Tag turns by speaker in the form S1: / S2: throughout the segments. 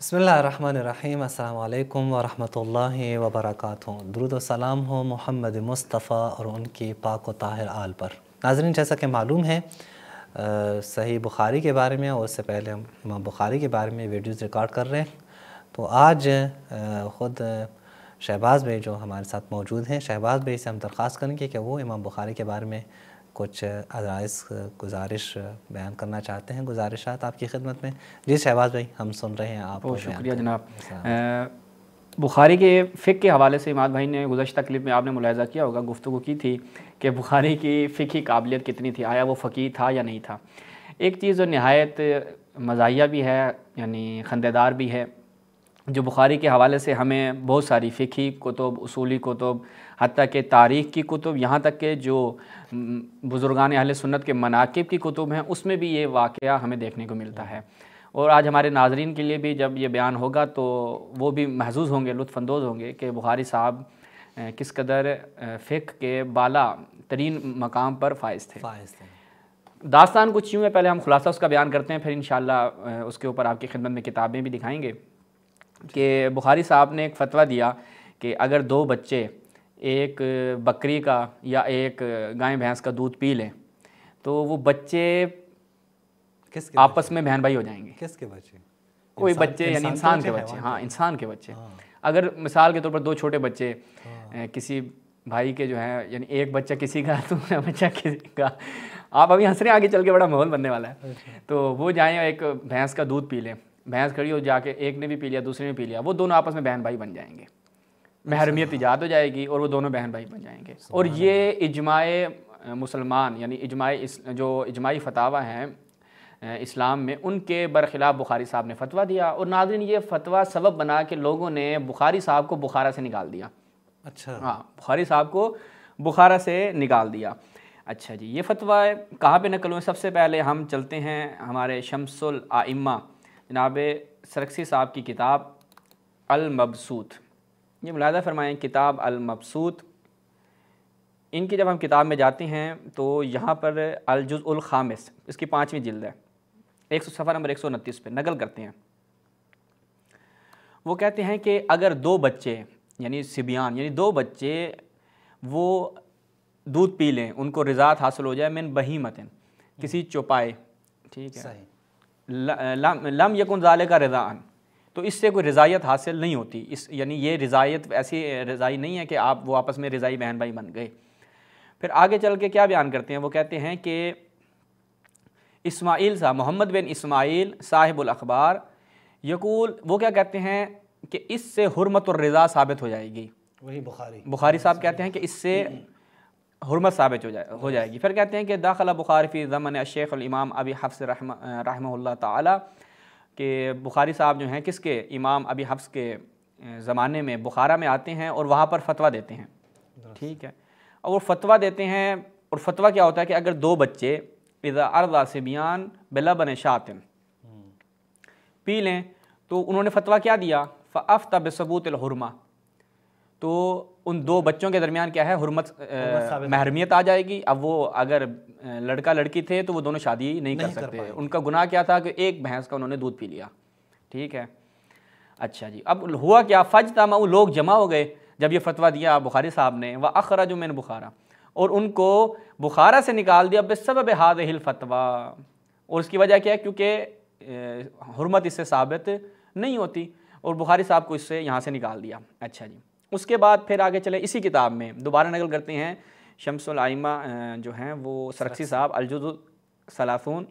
S1: بسم اللہ الرحمن الرحیم۔ السلام علیکم ورحمۃ اللہ وبرکاتہ۔ درود و سلام ہو محمد مصطفیٰ اور ان کی پاک و طاہر آل پر۔ ناظرین، جیسا کہ معلوم ہے صحیح بخاری کے بارے میں اور اس سے پہلے ہم امام بخاری کے بارے میں ویڈیوز ریکارڈ کر رہے ہیں، تو آج خود شہباز بھائی جو ہمارے ساتھ موجود ہیں، شہباز بھائی سے ہم درخواست کریں گے کہ وہ امام بخاری کے بارے میں کچھ عرائض گزارش بیان کرنا چاہتے ہیں۔ گزارشات آپ کی خدمت میں۔ جی شہباز بھائی، ہم سن رہے ہیں، آپ
S2: بہت شکریہ جناب۔ بخاری کے فقہ کے حوالے سے اماد بھائی نے گزشتہ کلپ میں آپ نے ملاحظہ کیا ہوگا، گفتگو کی تھی کہ بخاری کی فقہی قابلیت کتنی تھی، آیا وہ فقیہ تھا یا نہیں تھا۔ ایک چیز جو نہایت مزاحیہ بھی ہے، یعنی خندےدار بھی ہے، جو بخاری کے حوالے سے ہمیں بہت ساری فقہی کتب، اصولی کتب، حتیٰ کہ تاریخ کی کتب، یہاں تک کہ جو بزرگان اہل سنت کے مناقب کی کتب ہیں، اس میں بھی یہ واقعہ ہمیں دیکھنے کو ملتا ہے۔ اور آج ہمارے ناظرین کے لیے بھی جب یہ بیان ہوگا تو وہ بھی محظوظ ہوں گے، لطف اندوز ہوں گے کہ بخاری صاحب کس قدر فقہ کے بالا ترین مقام پر فائز تھے۔ داستان کچھ یوں ہے، پہلے ہم خلاصہ اس کا بیان کرتے ہیں، پھر انشاءاللہ اس کے اوپر آپ کی خدمت میں کتابیں بھی دکھائیں گے کہ بخاری صاحب نے ایک فتویٰ دیا کہ اگر دو بچے ایک بکری کا یا ایک گائے بھینس کا دودھ پی لیں تو وہ بچے آپس میں بہن بھائی ہو جائیں گے۔
S1: کس کے بچے؟
S2: کوئی بچے، یعنی انسان کے بچے، ہاں انسان کے بچے۔ اگر مثال کے طور پر دو چھوٹے بچے کسی بھائی کے جو ہیں، یعنی ایک بچہ کسی کا دوسرا بچہ کسی کا، آپ ابھی ہنس رہے ہیں، آگے چل کے بڑا ماحول بننے والا ہے، تو وہ جائیں ایک بھینس کا دودھ پی لیں، بھینس کھڑی ہو جا کے ایک نے بھی پی لیا دوسرے نے پی لیا، وہ دونوں آپس میں بہن بھائی بن جائیں گے، محرمیت ایجاد ہو جائے گی اور وہ دونوں بہن بھائی بن جائیں گے۔ اور یہ اجماع مسلمان، یعنی جو اجماعی فتاوی ہیں اسلام میں، ان کے برخلاف بخاری صاحب نے فتویٰ دیا، اور ناظرین یہ فتویٰ سبب بنا کہ لوگوں نے بخاری صاحب کو بخارا سے نکال دیا۔ اچھا، ہاں، بخاری صاحب کو بخارا سے نکال دیا۔ اچھا جی، یہ فتویٰ کہاں پہ نقل ہوئے؟ سب سے پہلے ہم چلتے ہیں ہمارے شمس الائمہ جناب سرکسی صاحب کی کتاب المبسوط، یہ ملاحظہ فرمائیں، کتاب المبسوط۔ ان کی جب ہم کتاب میں جاتے ہیں تو یہاں پر الجزء الخامس، اس کی 5ویں جلد ہے، صفحہ نمبر 129 پہ نقل کرتے ہیں۔ وہ کہتے ہیں کہ اگر دو بچے، یعنی صبیان، یعنی دو بچے وہ دودھ پی لیں، ان کو رضاعت حاصل ہو جائے، من بہیمۃ، کسی چوپائے، ٹھیک ہے، لم یکن ذالک رضاء، تو اس سے کوئی رضائیت حاصل نہیں ہوتی، یعنی یہ رضائیت ایسی رضائی نہیں ہے کہ وہ آپس میں رضائی بہن بھائی بن گئے۔ پھر آگے چل کے کیا بیان کرتے ہیں؟ وہ کہتے ہیں کہ اسماعیل صاحب، محمد بن اسماعیل صاحب الاخبار یقول، وہ کیا کہتے ہیں کہ اس سے حرمت الرضا ثابت ہو جائے گی۔ وہی بخاری صاحب کہتے ہیں کہ اس سے حرمت ثابت ہو جائے گی۔ پھر کہتے ہیں کہ داخل بخاری فی ضمن الشیخ الامام ابی حفص رحمہ اللہ تعالی، کہ بخاری صاحب جو ہیں کس کے؟ امام ابی حفص کے زمانے میں بخارا میں آتے ہیں اور وہاں پر فتویٰ دیتے ہیں، ٹھیک ہے، اور وہ فتویٰ دیتے ہیں، اور فتویٰ کیا ہوتا ہے کہ اگر دو بچے اذا ارضع صبیان بلبن شاۃ پی لیں، تو انہوں نے فتویٰ کیا دیا؟ فافتى بثبوت الحرمہ، تو ان دو بچوں کے درمیان کیا ہے؟ حرمت، محرمیت آ جائے گی۔ اب وہ اگر لڑکا لڑکی تھے تو وہ دونوں شادی نہیں کر سکتے، ان کا گناہ کیا تھا کہ ایک بھینس کا انہوں نے دودھ پی لیا، ٹھیک ہے۔ اچھا جی، اب ہوا کیا؟ فاجتمعوا، لوگ جمع ہو گئے جب یہ فتویٰ دیا بخاری صاحب نے، واخرجوا من بخارا، اور ان کو بخارا سے نکال دیا، بسبب هذه الفتویٰ، اور اس کی وجہ کیا ہے؟ کیونکہ حرمت اس سے ثابت نہیں ہوتی، اور بخاری صاحب کو اس سے یہاں سے نکال دیا۔ اچھا جی، اس کے بعد پھر آگے چلے، اسی کتاب میں دوبارہ نقل کرتے ہیں شمس الائمہ جو ہیں وہ سرکسی صاحب، الجزء الثلاثون،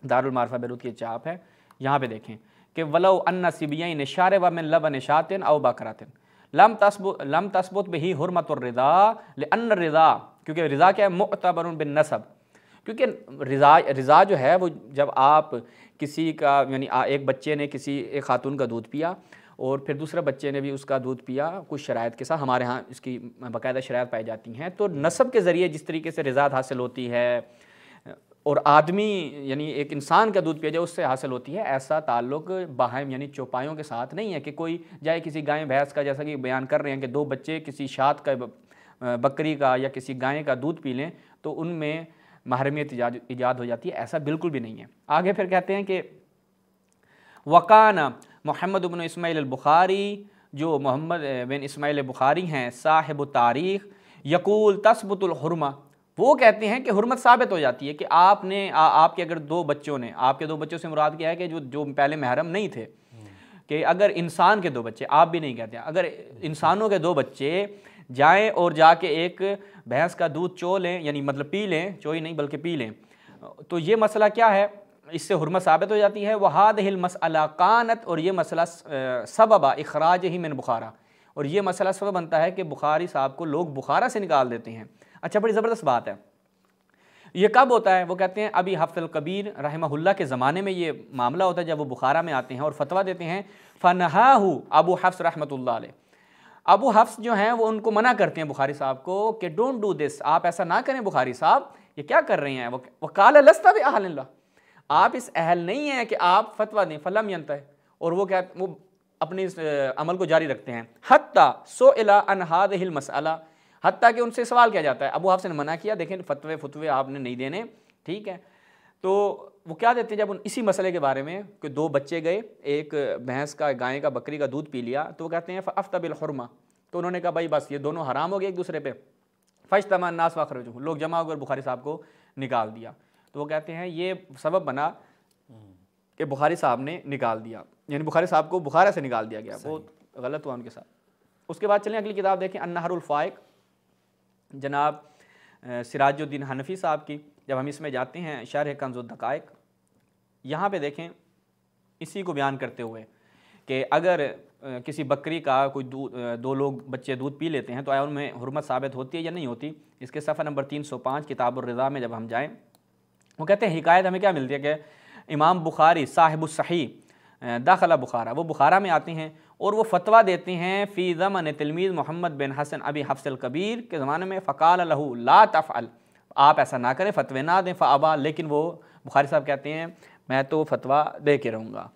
S2: دارالمعارفہ بیروت کی چاپ ہے، یہاں پہ دیکھیں کہ ولو ان صبیین شاربا من لبن شاۃ او بقرۃ لم تثبت به حرمت الرضا لان الرضا، کیونکہ رضا کیا ہے؟ معتبر بالنسب، کیونکہ رضا جو ہے وہ جب آپ کسی کا، یعنی ایک بچے نے کسی ایک خاتون کا دودھ پیا اور پھر دوسرے بچے نے بھی اس کا دودھ پیا کچھ شرائط کے ساتھ، ہمارے ہاں اس کی باقاعدہ شرائط پائی جاتی ہیں، تو نسب کے ذریعے جس طریقے سے رضاعت حاصل ہوتی ہے اور آدمی یعنی ایک انسان کا دودھ پیا جائے اس سے حاصل ہوتی ہے، ایسا تعلق بہائم یعنی چوپایوں کے ساتھ نہیں ہے کہ کوئی جائے کسی گائے بھینس کا، جیسا کہ بیان کر رہے ہیں کہ دو بچے کسی شاۃ کا، بکری کا یا کسی گائے کا دودھ پی لیں تو ان میں محرمیت ایجاد ہو جاتی ہے، ایسا بالکل بھی نہیں ہے۔ آگے پھر کہتے ہیں کہ وقان محمد بن اسماعیل البخاری، جو محمد بن اسماعیل بخاری ہیں صاحب تاریخ، یقول تثبت الحرمہ، وہ کہتے ہیں کہ حرمت ثابت ہو جاتی ہے کہ آپ کے اگر دو بچوں نے، آپ کے دو بچوں سے مراد کیا ہے کہ جو پہلے محرم نہیں تھے، کہ اگر انسان کے دو بچے، آپ بھی نہیں کہتے ہیں، اگر انسانوں کے دو بچے جائیں اور جا کے ایک بھینس کا دودھ چو لیں، یعنی مطلب پی لیں، چوئی نہیں بلکہ پی لیں، تو یہ مسئلہ کیا ہے، اس سے حرمت ثابت ہو جاتی ہے۔ وَهَذِهِ الْمَسْأَلَةُ كَانَتْ، اور یہ مسئلہ سبب اخراجہ من بخارا، اور یہ مسئلہ سبب بنتا ہے کہ بخاری صاحب کو لوگ بخارا سے نکال دیتے ہیں۔ اچھا، بڑی زبردست بات ہے، یہ کب ہوتا ہے؟ وہ کہتے ہیں ابی حفص الکبیر رحمہ اللہ کے زمانے میں یہ معاملہ ہوتا ہے، جب وہ بخارا میں آتے ہیں اور فتویٰ دیتے ہیں۔ فَنَهَاهُ ابو حفص رحمۃ اللہ علیہ، ابو حفص جو ہیں وہ ان کو منع کرتے ہیں بخاری صاحب کو کہ ڈونٹ ڈو دس، آپ ایسا نہ کریں بخاری صاحب، یہ کیا کر رہے ہیں؟ وَقَالَ لَسْتَ بِأَهْلٍ اللَّهِ، آپ اس اہل نہیں ہیں کہ آپ فتویٰ دیں۔ فَلَمْ يَنْتَهِ، اور وہ اپنے اس عمل کو جاری رکھتے ہیں۔ حَتَّى سُئِلَ عَنْ هَذِهِ الْمَسْأَلَةِ، حتیٰ کہ ان سے سوال کیا جاتا ہے، ابو حفص نے منع کیا، دیکھیں فتوے آپ نے نہیں دینے، ٹھیک ہے، تو وہ کیا دیتے ہیں جب اسی مسئلے کے بارے میں کہ دو بچے گئے، ایک بھینس کا، گائے کا، بکری کا دودھ پی لیا، تو وہ کہتے ہیں فَأَفْتَى بِالْحُرْمَةِ، تو انہوں نے کہا بھائی بس یہ دونوں حرام ہو گئے ایک دوسرے پہ۔ فَاجْتَمَعَ النَّاسُ وَأَخْرَجُوهُ، لوگ جمع ہو کر بخاری صاحب کو نکال دیا، تو وہ کہتے ہیں یہ سبب بنا کہ بخاری صاحب نے نکال دیا، یعنی بخاری صاحب کو بخارا سے نکال دیا گیا، بہت غلط ہوا ان کے ساتھ۔ اس کے بعد چلیں اگلی کتاب دیکھیں، النہر الفائق، جناب سراج الدین حنفی صاحب کی، جب ہم اس میں جاتے ہیں شرح کنز الدقائق، یہاں پہ دیکھیں اسی کو بیان کرتے ہوئے کہ اگر کسی بکری کا کوئی دو لوگ بچے دودھ پی لیتے ہیں تو آیا ان میں حرمت ثابت ہوتی ہے یا نہیں ہوتی؟ اس کے صفحہ نمبر 305 کتاب الرضا میں جب ہم جائیں، وہ کہتے ہیں حکایت ہمیں کیا ملتی ہے کہ امام بخاری صاحب الصحیح داخلہ بخارا، وہ بخارا میں آتے ہیں اور وہ فتویٰ دیتے ہیں فی زمن تلمیذ محمد بن حسن ابی حفص الکبیر کے زمانے میں، فقال لہ لا تفعل، آپ ایسا نہ کریں، فتوے نہ دیں، فابا، لیکن وہ بخاری صاحب کہتے ہیں میں تو فتویٰ دے کے رہوں گا۔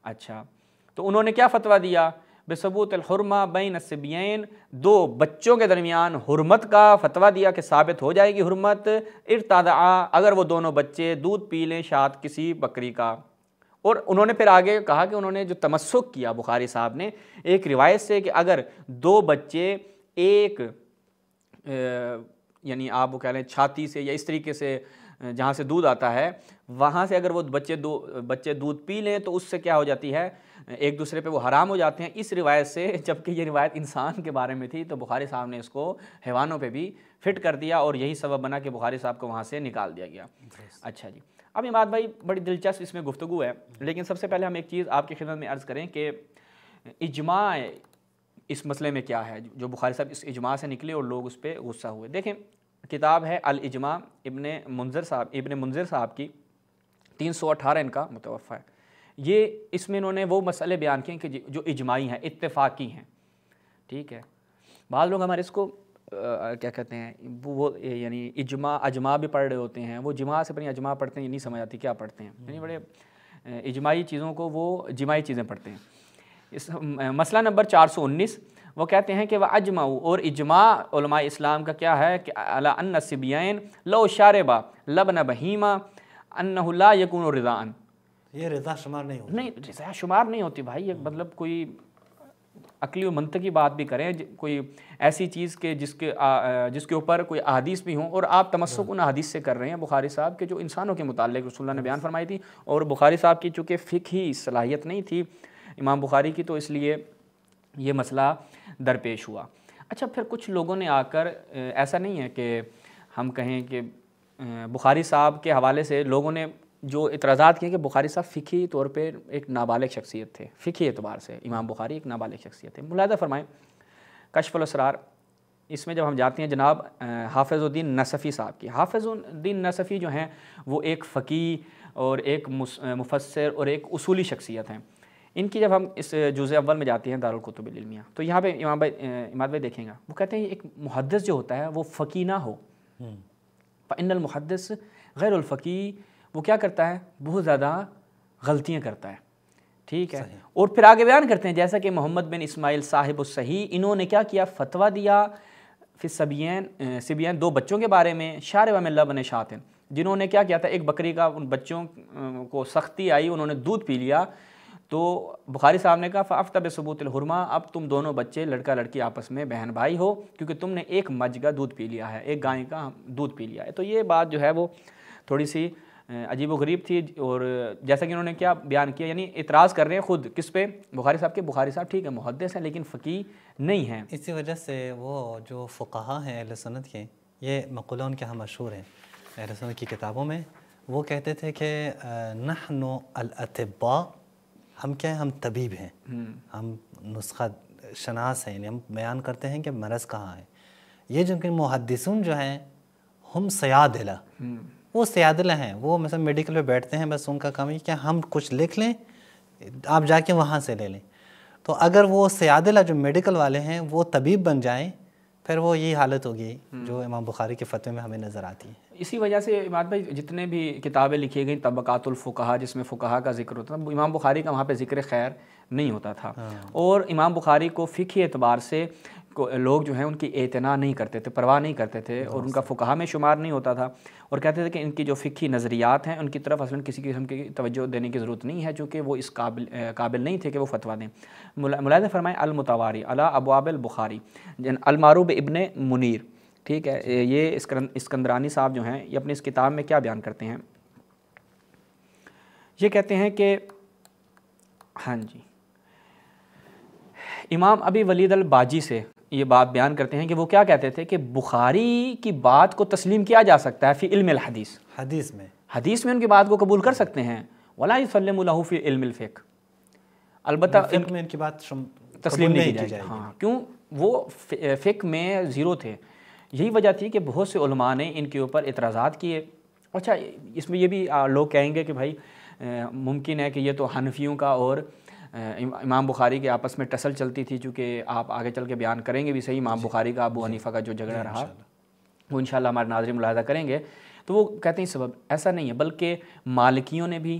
S2: اچھا، تو انہوں نے کیا فتویٰ دیا؟ بثبوت الحرمہ بین الصبیین، دو بچوں کے درمیان حرمت کا فتویٰ دیا کہ ثابت ہو جائے گی حرمت، ارتدعا، اگر وہ دونوں بچے دودھ پی لیں شاید کسی بکری کا۔ اور انہوں نے پھر آگے کہا کہ انہوں نے جو تمسک کیا بخاری صاحب نے ایک روایت سے کہ اگر دو بچے ایک یعنی آپ وہ کہہ لیں چھاتی سے یا اس طریقے سے جہاں سے دودھ آتا ہے وہاں سے اگر وہ بچے دودھ پی لیں تو اس سے کیا ہو جاتی ہے، ایک دوسرے پہ وہ حرام ہو جاتے ہیں، اس روایت سے، جبکہ یہ روایت انسان کے بارے میں تھی، تو بخاری صاحب نے اس کو حیوانوں پہ بھی فٹ کر دیا اور یہی سبب بنا کہ بخاری صاحب کو وہاں سے نکال دیا گیا۔ اچھا جی، اب اماد بھائی بڑی دلچسپ اس میں گفتگو ہے، لیکن سب سے پہلے ہم ایک چیز آپ کی خدمت میں عرض کریں کہ اجماع اس مسئلے میں کیا ہے، جو بخاری صاحب اس اجماع سے نکلے اور لوگ اس پہ غصہ ہوئے۔ دیکھیں کتاب ہے الاجماع، ابن منذر صاحب کی، 318 ان کا متوفہ ہے۔ یہ اس میں انہوں نے وہ مسئلے بیان کیے کہ جو اجماعی ہیں، اتفاقی ہیں، ٹھیک ہے۔ بعض لوگ ہمارے اس کو کیا کہتے ہیں، وہ یعنی اجماع بھی پڑھ رہے ہوتے ہیں، وہ جماع سے پڑھیں اجماع پڑھتے ہیں، یہ نہیں سمجھ آتی کیا پڑھتے ہیں، یعنی بڑے اجماعی چیزوں کو وہ جماعی چیزیں پڑھتے ہیں۔ اس مسئلہ نمبر 419 وہ کہتے ہیں کہ وہ اجمعوا، اور اجماع علماء اسلام کا کیا ہے کہ علی ان الصبیین لو شاربا لبن بہیمہ انہ لا یکون رضاء، یہ رضا شمار نہیں ہوتی، نہیں رضا شمار نہیں ہوتی بھائی، یہ مطلب کوئی عقلی و منطقی بات بھی کریں، کوئی ایسی چیز کے جس کے اوپر کوئی احادیث بھی ہوں، اور آپ تمسک ان احادیث سے کر رہے ہیں بخاری صاحب کے جو انسانوں کے متعلق رسول اللہ نے بیان فرمائی تھی، اور بخاری صاحب کی چونکہ فقہی صلاحیت نہیں تھی امام بخاری کی، تو اس لیے یہ مسئلہ درپیش ہوا۔ اچھا، پھر کچھ لوگوں نے آ کر، ایسا نہیں ہے کہ ہم کہیں کہ بخاری صاحب کے حوالے سے لوگوں نے جو اعتراضات کیے کہ بخاری صاحب فقہی طور پہ ایک نابالغ شخصیت تھے، فقہی اعتبار سے امام بخاری ایک نابالغ شخصیت تھے۔ ملاحظہ فرمائیں کشف الاسرار، اس میں جب ہم جاتے ہیں جناب حافظ الدین نصفی صاحب کی، حافظ الدین نصفی جو ہیں وہ ایک فقیہ اور ایک مفسر اور ایک اصولی شخصیت ہیں۔ ان کی جب ہم اس جزء اول میں جاتے ہیں دارالکتب العلمیہ، تو یہاں پہ اماد بھائی دیکھیں گا، وہ کہتے ہیں ایک محدث جو ہوتا ہے وہ فقیہ نہ ہو، فإن المحدث غیر الفقیہ، وہ کیا کرتا ہے، بہت زیادہ غلطیاں کرتا ہے، ٹھیک ہے۔ اور پھر آگے بیان کرتے ہیں جیسا کہ محمد بن اسماعیل صاحب الصحیح، انہوں نے کیا کیا، فتویٰ دیا فی سبیین، دو بچوں کے بارے میں، شارب من لبن شاۃ، جنہوں نے کیا کیا تھا، ایک بکری کا، ان بچوں کو سختی آئی، انہوں نے دودھ پی لیا، تو بخاری صاحب نے کہا فافتہ بثبوت الحرمہ، اب تم دونوں بچے لڑکا لڑکی آپس میں بہن بھائی ہو، کیونکہ تم نے ایک مجھ کا دودھ پی لیا ہے، ایک گائے کا دودھ پی لیا ہے۔ تو یہ بات جو ہے وہ تھوڑی سی عجیب و غریب تھی، اور جیسا کہ انہوں نے کیا بیان کیا، یعنی اعتراض کر رہے ہیں خود کس پہ؟ بخاری صاحب کے۔ بخاری صاحب ٹھیک ہے محدث ہیں لیکن فقیہ نہیں ہیں۔
S1: اسی وجہ سے وہ جو فقہا ہیں اہل سنت کے، یہ مقولہ ان کے ہاں مشہور ہیں اہل سنت کی کتابوں میں، وہ کہتے تھے کہ نحن الاطباء، ہم کیا ہیں؟ ہم طبیب ہیں، ہم نسخہ شناس ہیں، یعنی ہم بیان کرتے ہیں کہ مرض کہاں ہے۔ یہ جو کہ محدثون جو ہیں ہم سیادلہ، وہ سیادلہ ہیں، وہ مثلا میڈیکل پہ بیٹھتے ہیں، بس ان کا کام ہے کہ ہم کچھ لکھ لیں آپ جا کے وہاں سے لے لیں۔ تو اگر وہ سیادلہ جو میڈیکل والے ہیں وہ طبیب بن جائیں، پھر وہ یہی حالت ہوگی جو امام بخاری کے فتوے میں ہمیں نظر آتی ہے۔
S2: اسی وجہ سے امام بھائی جتنے بھی کتابیں لکھی گئیں طبقات الفقہا، جس میں فقہا کا ذکر ہوتا تھا، امام بخاری کا وہاں پہ ذکر خیر نہیں ہوتا تھا، اور امام بخاری کو فقہی اعتبار سے لوگ جو ہیں ان کی اعتنا نہیں کرتے تھے، پرواہ نہیں کرتے تھے، اور ان کا فقہا میں شمار نہیں ہوتا تھا، اور کہتے تھے کہ ان کی جو فقہی نظریات ہیں ان کی طرف اصلاً کسی قسم کی توجہ دینے کی ضرورت نہیں ہے، چونکہ وہ اس قابل نہیں تھے کہ وہ فتویٰ دیں۔ ملاحظہ فرمائیں المتواری علی ابواب البخاری، المعروف ابن منیر، ٹھیک ہے، یہ اسکندرانی صاحب جو ہیں یہ اپنی اس کتاب میں کیا بیان کرتے ہیں؟ یہ کہتے ہیں کہ ہاں جی، امام ابی ولید الباجی سے یہ بات بیان کرتے ہیں کہ وہ کیا کہتے تھے کہ بخاری کی بات کو تسلیم کیا جا سکتا ہے فی علم الحدیث، حدیث میں ان کی بات کو قبول کر سکتے ہیں، ولا یسلم لہ فی علم الفقہ، البتہ
S1: فقہ میں ان کی بات
S2: تسلیم نہیں کی جائے گی۔ ہاں، کیوں؟ وہ فقہ میں زیرو تھے، یہی وجہ تھی کہ بہت سے علماء نے ان کے اوپر اعتراضات کیے۔ اچھا، اس میں یہ بھی لوگ کہیں گے کہ بھائی ممکن ہے کہ یہ تو حنفیوں کا اور امام بخاری کے آپس میں ٹسل چلتی تھی، چونکہ آپ آگے چل کے بیان کریں گے بھی صحیح، امام بخاری کا ابو حنیفہ کا جو جھگڑا رہا وہ انشاءاللہ ہمارے ناظرین ملاحظہ کریں گے۔ تو وہ کہتے ہیں سبب ایسا نہیں ہے، بلکہ مالکیوں نے بھی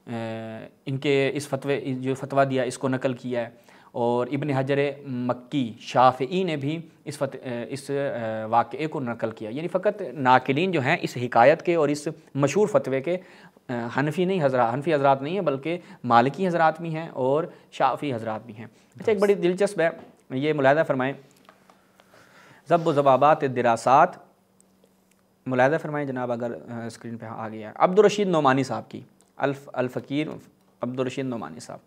S2: ان کے اس فتویٰ دیا اس کو نقل کیا ہے، اور ابن حجر مکی شافعی نے بھی اس واقعے کو نقل کیا، یعنی فقط ناقلین جو ہیں اس حکایت کے اور اس مشہور فتوے کے حنفی حضرات نہیں ہیں، بلکہ مالکی حضرات بھی ہیں اور شافعی حضرات بھی ہیں۔ اچھا، ایک بڑی دلچسپ ہے، یہ ملاحظہ فرمائیں، ضب و ضبابات الدراسات، ملاحظہ فرمائیں جناب اگر اسکرین پہ آ گیا ہے، عبدالرشید نعمانی صاحب کی، الفقیر عبدالرشید نعمانی صاحب،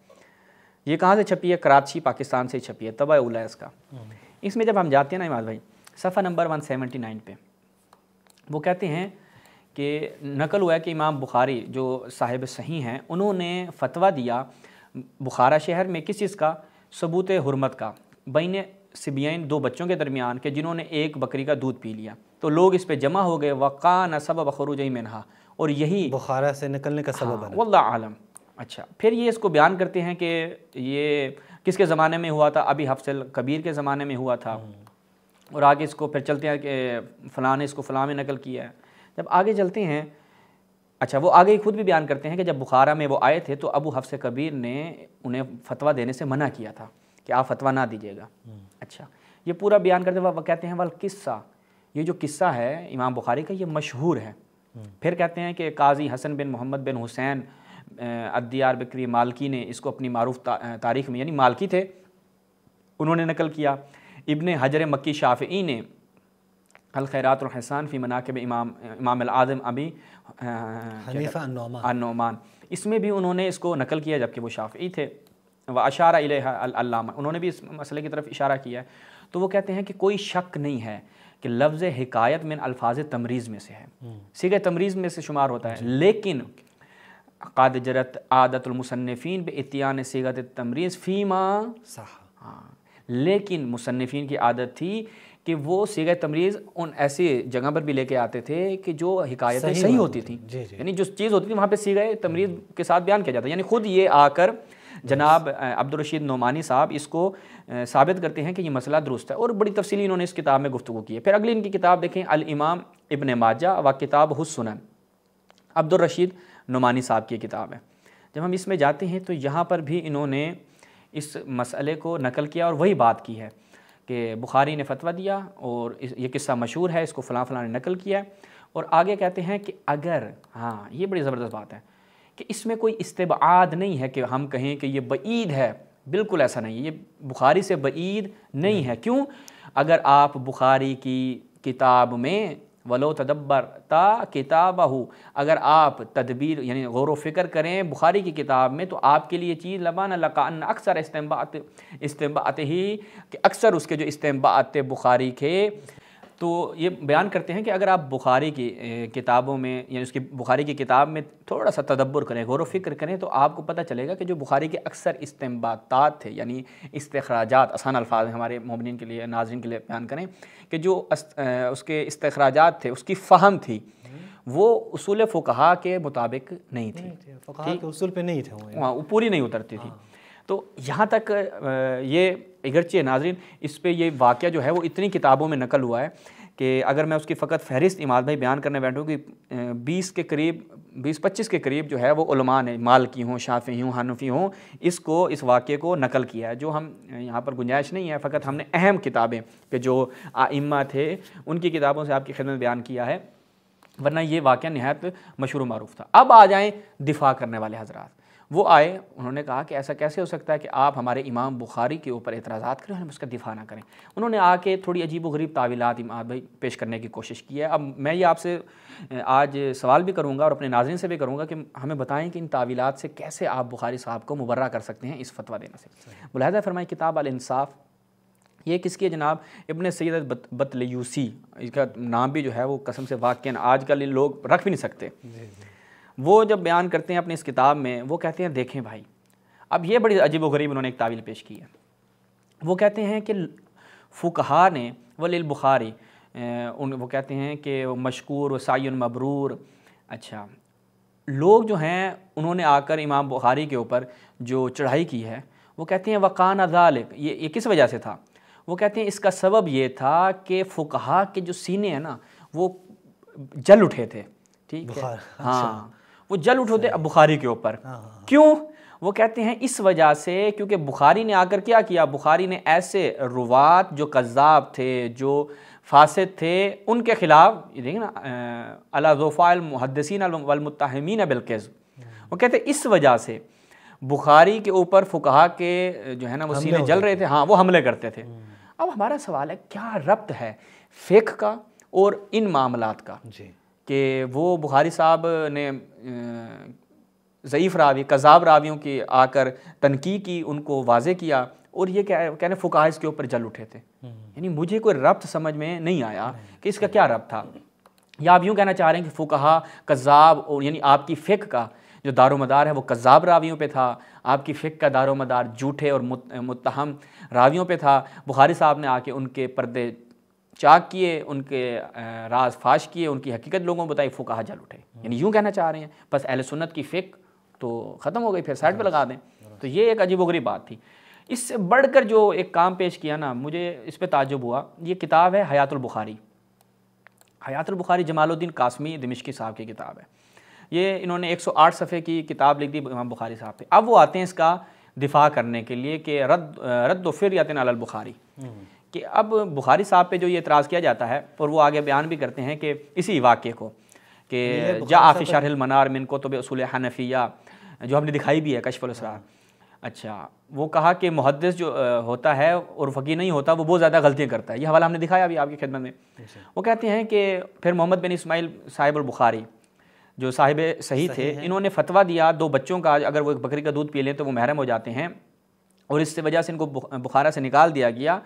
S2: یہ کہاں سے چھپی ہے؟ کراچی پاکستان سے چھپی ہے، طبع اولیٰ اس کا۔ اس میں جب ہم جاتے ہیں نا اماد بھائی صفحہ نمبر 179 پہ، وہ کہتے ہیں کہ نقل ہوا ہے کہ امام بخاری جو صاحب صحیح ہیں انہوں نے فتویٰ دیا بخارا شہر میں کس چیز کا؟ ثبوت حرمت کا، بین صبیین، دو بچوں کے درمیان، کہ جنہوں نے ایک بکری کا دودھ پی لیا، تو لوگ اس پہ جمع ہو گئے، وقان سبب خروج منہا، اور یہی
S1: بخارا سے نکلنے کا سبب ہے،
S2: واللہ عالم۔ اچھا، پھر یہ اس کو بیان کرتے ہیں کہ یہ کس کے زمانے میں ہوا تھا؟ ابی حفص الکبیر کے زمانے میں ہوا تھا، اور آگے اس کو پھر چلتے ہیں کہ فلاں نے اس کو فلاں میں نقل کیا ہے۔ جب آگے چلتے ہیں، اچھا وہ آگے خود بھی بیان کرتے ہیں کہ جب بخارا میں وہ آئے تھے تو ابو حفص کبیر نے انہیں فتویٰ دینے سے منع کیا تھا کہ آپ فتویٰ نہ دیجیے گا۔ اچھا، یہ پورا بیان کرتے ہوئے وہ کہتے ہیں والقصہ، یہ جو قصہ ہے امام بخاری کا یہ مشہور ہے۔ پھر کہتے ہیں کہ قاضی حسن بن محمد بن حسین الدیار بکری مالکی نے اس کو اپنی معروف تاریخ میں، یعنی مالکی تھے، انہوں نے نقل کیا۔ ابن حجر مکی شافعی نے الخیرات الحسان فی مناقب امام العظم ابی
S1: حنیفہ
S2: النعمان، اس میں بھی انہوں نے اس کو نقل کیا جبکہ وہ شافعی تھے۔ واشارہ الیہ العلامہ، انہوں نے بھی اس مسئلے کی طرف اشارہ کیا ہے۔ تو وہ کہتے ہیں کہ کوئی شک نہیں ہے کہ لفظ حکایت من الفاظ تمریز میں سے ہے، صیغہ تمریز میں سے شمار ہوتا ہے، لیکن قد جرت عادت المصنفین باتیان صیغۃ التمریز فیما
S1: صح،
S2: لیکن مصنفین کی عادت تھی کہ وہ صیغہ تمریز ان ایسی جگہ پر بھی لے کے آتے تھے کہ جو حکایتیں صحیح ہوتی تھیں، یعنی جو چیز ہوتی تھی وہاں پہ صیغہ تمریز کے ساتھ بیان کیا جاتا ہے۔ یعنی خود یہ آ کر جناب عبدالرشید نعمانی صاحب اس کو ثابت کرتے ہیں کہ یہ مسئلہ درست ہے، اور بڑی تفصیلی انہوں نے اس کتاب میں گفتگو کی ہے۔ پھر اگلی ان کی کتاب دیکھیں الامام ابن ماجہ و کتاب السنن، عبدالرشید نعمانی صاحب کی کتاب ہے۔ جب ہم اس میں جاتے ہیں تو یہاں پر بھی انہوں نے اس مسئلے کو نقل کیا اور وہی بات کی ہے کہ بخاری نے فتویٰ دیا اور یہ قصہ مشہور ہے، اس کو فلاں فلاں نے نقل کیا ہے، اور آگے کہتے ہیں کہ اگر، ہاں یہ بڑی زبردست بات ہے، کہ اس میں کوئی استبعاد نہیں ہے کہ ہم کہیں کہ یہ بعید ہے، بالکل ایسا نہیں ہے، یہ بخاری سے بعید نہیں ہے۔ کیوں؟ اگر آپ بخاری کی کتاب میں ولو تدبرتا کتابہ، اگر آپ تدبیر یعنی غور و فکر کریں بخاری کی کتاب میں، تو آپ کے لیے چیز لبان لکان اکثر استنباط ہی، کہ اکثر اس کے جو استنباط بخاری کے، تو یہ بیان کرتے ہیں کہ اگر آپ بخاری کی کتابوں میں یعنی اس کی بخاری کی کتاب میں تھوڑا سا تدبر کریں، غور و فکر کریں، تو آپ کو پتہ چلے گا کہ جو بخاری کے اکثر استنباطات تھے یعنی استخراجات، آسان الفاظ ہیں ہمارے مومنین کے لیے، ناظرین کے لیے بیان کریں، کہ جو اس کے استخراجات تھے، اس کی فہم تھی، وہ اصول فقہا کے مطابق نہیں تھی،
S1: فقہا کے اصول پہ نہیں تھے،
S2: وہ پوری نہیں اترتی تھی۔ تو یہاں تک یہ اگرچہ ناظرین اس پہ یہ واقعہ جو ہے وہ اتنی کتابوں میں نقل ہوا ہے کہ اگر میں اس کی فقط فہرست اماد بھائی بیان کرنے بیٹھوں کہ 20-25 کے قریب جو ہے وہ علماء نے، مالکی ہوں، شافعی ہوں، حنفی ہوں، اس واقعے کو نقل کیا ہے، جو ہم یہاں پر گنجائش نہیں ہے، فقط ہم نے اہم کتابیں کہ جو ائمہ تھے ان کی کتابوں سے آپ کی خدمت بیان کیا ہے، ورنہ یہ واقعہ نہایت مشہور و معروف تھا۔ اب آ جائیں دفاع کرنے والے حضرات، وہ آئے، انہوں نے کہا کہ ایسا کیسے ہو سکتا ہے کہ آپ ہمارے امام بخاری کے اوپر اعتراضات کریں اور ہم اس کا دفاع نہ کریں۔ انہوں نے آ کے تھوڑی عجیب و غریب تعویلات امام بھائی پیش کرنے کی کوشش کی ہے۔ اب میں یہ آپ سے آج سوال بھی کروں گا اور اپنے ناظرین سے بھی کروں گا کہ ہمیں بتائیں کہ ان تعویلات سے کیسے آپ بخاری صاحب کو مبرہ کر سکتے ہیں اس فتویٰ دینے سے۔ ملاحظہ فرمائیں کتاب الانصاف، یہ کس کی ہے جناب؟ ابن سید بطلیوسی، اس کا نام بھی جو ہے وہ قسم سے واقعاً آج کل لوگ رکھ بھی نہیں سکتے۔ وہ جب بیان کرتے ہیں اپنی اس کتاب میں، وہ کہتے ہیں دیکھیں بھائی، اب یہ بڑی عجیب و غریب انہوں نے ایک تعویل پیش کی ہے۔ وہ کہتے ہیں کہ فقہا نے وللبخاری، وہ کہتے ہیں کہ مشکور و سعی مبرور، اچھا لوگ جو ہیں انہوں نے آ کر امام بخاری کے اوپر جو چڑھائی کی ہے، وہ کہتے ہیں وقان ذالک، یہ کس وجہ سے تھا؟ وہ کہتے ہیں اس کا سبب یہ تھا کہ فقہا کے جو سینے ہیں نا وہ جل اٹھے تھے، ٹھیک ہے، ہاں وہ جل اٹھے تھے بخاری کے اوپر۔ کیوں؟ وہ کہتے ہیں اس وجہ سے کیونکہ بخاری نے آ کر کیا کیا، بخاری نے ایسے روات جو کذاب تھے، جو فاسد تھے، ان کے خلاف، یہ دیکھیں نا علی ضعفاء المحدثین والمتہمین بالکذب، وہ کہتے ہیں اس وجہ سے بخاری کے اوپر فقہا کے جو ہے نا وہ سینے جل رہے تھے، ہاں وہ حملے کرتے تھے۔ اب ہمارا سوال ہے کیا ربط ہے فقہ کا اور ان معاملات کا؟ کہ وہ بخاری صاحب نے ضعیف راوی، کذاب راویوں کی آ کر تنقید کی، ان کو واضح کیا، اور یہ کہنے فقہا اس کے اوپر جل اٹھے تھے۔ یعنی مجھے کوئی ربط سمجھ میں نہیں آیا کہ اس کا کیا ربط تھا۔ یا آپ یوں کہنا چاہ رہے ہیں کہ فقہا کذاب، اور یعنی آپ کی فقہ کا جو دار و مدار ہے وہ کذاب راویوں پہ تھا، آپ کی فقہ کا دار و مدار جھوٹے اور متہم راویوں پہ تھا، بخاری صاحب نے آ کے ان کے پردے چاک کیے، ان کے راز فاش کیے، ان کی حقیقت لوگوں کو بتائی، فقہا جل اٹھے۔ یعنی یوں کہنا چاہ رہے ہیں بس اہل سنت کی فقہ تو ختم ہو گئی، پھر سائڈ پہ لگا دیں۔ تو یہ ایک عجیب و غریب بات تھی۔ اس سے بڑھ کر جو ایک کام پیش کیا نا، مجھے اس پہ تعجب ہوا، یہ کتاب ہے حیات البخاری۔ حیات البخاری جمال الدین قاسمی دمشقی صاحب کی کتاب ہے۔ یہ انہوں نے 108 صفحے کی کتاب لکھ دی امام بخاری صاحب پہ۔ اب وہ آتے ہیں اس کا دفاع کرنے کے لیے کہ رد و فریت علی البخاری، کہ اب بخاری صاحب پہ جو یہ اعتراض کیا جاتا ہے، اور وہ آگے بیان بھی کرتے ہیں کہ اسی واقعے کو کہ جاء فی شرح المنار من کتب اصول حنفیہ، جو ہم نے دکھائی بھی ہے کشف الاسرار۔ اچھا وہ کہا کہ محدث جو ہوتا ہے اور فقیہ نہیں ہوتا وہ بہت زیادہ غلطیاں کرتا ہے، یہ حوالہ ہم نے دکھایا ابھی آپ کی خدمت میں۔ وہ کہتے ہیں کہ پھر محمد بن اسماعیل صاحب البخاری جو صاحب صحیح تھے، انہوں نے فتویٰ دیا 2 بچوں کا اگر وہ ایک بکری کا دودھ پی لیں تو وہ محرم ہو جاتے ہیں، اور اس سے وجہ سے ان کو بخارا سے نکال دیا گیا۔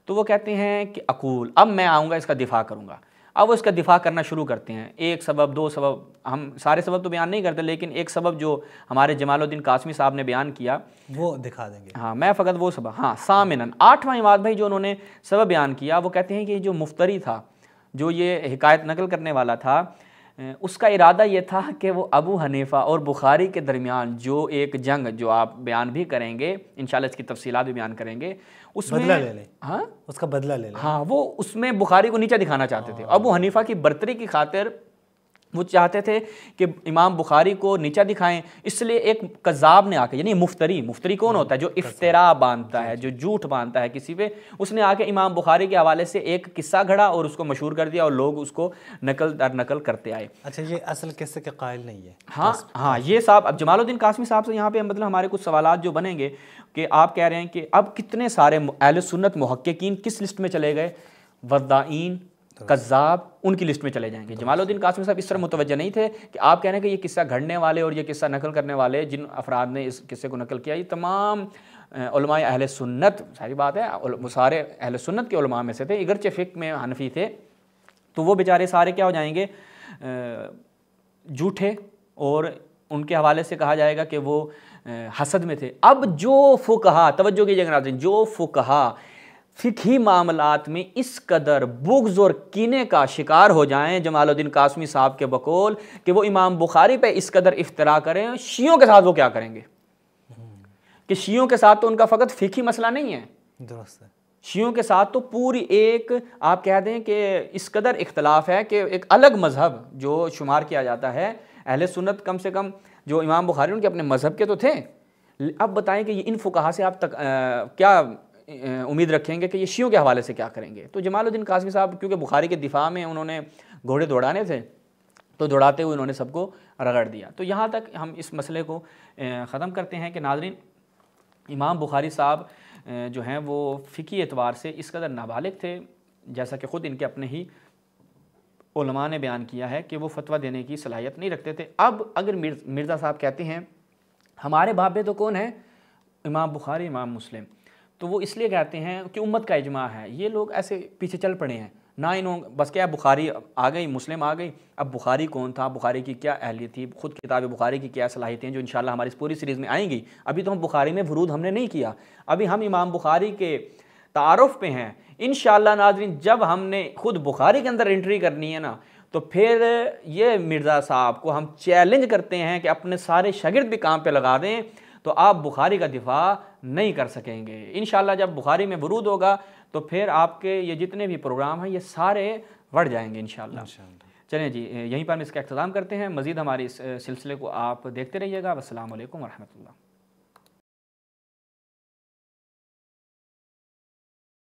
S2: تو وہ کہتے ہیں کہ اقول، اب میں آؤں گا اس کا دفاع کروں گا۔ اب وہ اس کا دفاع کرنا شروع کرتے ہیں، ایک سبب 2 سبب، ہم سارے سبب تو بیان نہیں کرتے، لیکن ایک سبب جو ہمارے جمال الدین قاسمی صاحب نے بیان کیا
S1: وہ دکھا دیں گے۔
S2: ہاں میں فقط وہ سبب، ہاں سامنن 8واں اماد بھائی جو انہوں نے سبب بیان کیا، وہ کہتے ہیں کہ جو مفتری تھا، جو یہ حکایت نقل کرنے والا تھا، اس کا ارادہ یہ تھا کہ وہ ابو حنیفہ اور بخاری کے درمیان جو ایک جنگ جو آپ بیان بھی کریں گے انشاءاللہ، اس کی تفصیلات بھی بیان کریں گے، اس میں
S1: بدلہ لے لیں،
S2: ہاں
S1: اس کا بدلہ لے لیں،
S2: ہاں وہ اس میں بخاری کو نیچا دکھانا چاہتے تھے۔ ابو حنیفہ کی برتری کی خاطر وہ چاہتے تھے کہ امام بخاری کو نیچا دکھائیں، اس لیے ایک کذاب نے آ کے، یعنی مفتری کون ہوتا ہے؟ جو افتراء باندھتا ہے، جو جھوٹ باندھتا ہے کسی پہ، اس نے آ کے امام بخاری کے حوالے سے ایک قصہ گھڑا اور اس کو مشہور کر دیا اور لوگ اس کو نقل در نقل کرتے آئے۔
S1: اچھا، یہ اصل قصے کے قائل نہیں ہے؟
S2: ہاں یہ صاحب، اب جمال الدین قاسمی صاحب سے یہاں پہ مطلب ہمارے کچھ سوالات جو بنیں گے کہ آپ کہہ رہے ہیں کہ اب کتنے سارے اہل سنت محققین کس لسٹ میں چلے گئے؟ وضائین، کذاب، ان کی لسٹ میں چلے جائیں گے۔ جمال الدین قاسمی صاحب اس طرح متوجہ نہیں تھے کہ آپ کہہ رہے ہیں کہ یہ قصہ گھڑنے والے اور یہ قصہ نقل کرنے والے جن افراد نے اس قصے کو نقل کیا، یہ تمام علماء اہل سنت، ساری بات ہے وہ سارے اہل سنت کے علماء میں سے تھے، اگرچہ فقہ میں حنفی تھے، تو وہ بیچارے سارے کیا ہو جائیں گے؟ جھوٹے، اور ان کے حوالے سے کہا جائے گا کہ وہ حسد میں تھے۔ اب جو فقہا، توجہ کیجیے ناظرین، جو فقہا فقہی معاملات میں اس قدر بغض اور کینے کا شکار ہو جائیں جمال الدین قاسمی صاحب کے بقول کہ وہ امام بخاری پہ اس قدر افتراء کریں، شیعوں کے ساتھ وہ کیا کریں گے؟ کہ شیعوں کے ساتھ تو ان کا فقط فقہی مسئلہ نہیں ہے،
S1: درست ہے،
S2: شیعوں کے ساتھ تو پوری ایک آپ کہہ دیں کہ اس قدر اختلاف ہے کہ ایک الگ مذہب جو شمار کیا جاتا ہے اہل سنت، کم سے کم جو امام بخاری ان کے اپنے مذہب کے تو تھے۔ اب بتائیں کہ ان فقہا سے آپ تک کیا امید رکھیں گے کہ یہ شیعوں کے حوالے سے کیا کریں گے؟ تو جمال الدین قاسمی صاحب کیونکہ بخاری کے دفاع میں انہوں نے گھوڑے دوڑانے تھے، تو دوڑاتے ہوئے انہوں نے سب کو رگڑ دیا۔ تو یہاں تک ہم اس مسئلے کو ختم کرتے ہیں کہ ناظرین، امام بخاری صاحب جو ہیں وہ فقہی اعتبار سے اس قدر نابالغ تھے، جیسا کہ خود ان کے اپنے ہی علماء نے بیان کیا ہے کہ وہ فتویٰ دینے کی صلاحیت نہیں رکھتے تھے۔ اب اگر مرزا صاحب کہتے ہیں ہمارے بابے تو کون ہیں؟ امام بخاری، امام مسلم، تو وہ اس لیے کہتے ہیں کہ امت کا اجماع ہے۔ یہ لوگ ایسے پیچھے چل پڑے ہیں، نہ انہوں بس کیا بخاری آ گئی، مسلم آ گئی، اب بخاری کون تھا، بخاری کی کیا اہلیت تھی، خود کتاب بخاری کی کیا صلاحیتیں جو انشاءاللہ ہماری اس پوری سیریز میں آئیں گی۔ ابھی تو ہم بخاری میں ورود ہم نے نہیں کیا، ابھی ہم امام بخاری کے تعارف پہ ہیں۔ انشاءاللہ ناظرین، جب ہم نے خود بخاری کے اندر انٹری کرنی ہے نا، تو پھر یہ مرزا صاحب کو ہم چیلنج کرتے ہیں کہ اپنے سارے شاگرد بھی کام پہ لگا دیں، تو آپ بخاری کا دفاع نہیں کر سکیں گے۔ انشاءاللہ جب بخاری میں ورود ہوگا تو پھر آپ کے یہ جتنے بھی پروگرام ہیں یہ سارے بڑھ جائیں گے انشاءاللہ۔ چلیں جی، یہیں پر ہم اس کا اختتام کرتے ہیں۔ مزید ہماری اس سلسلے کو آپ دیکھتے رہیے گا۔ السلام علیکم ورحمۃ اللہ۔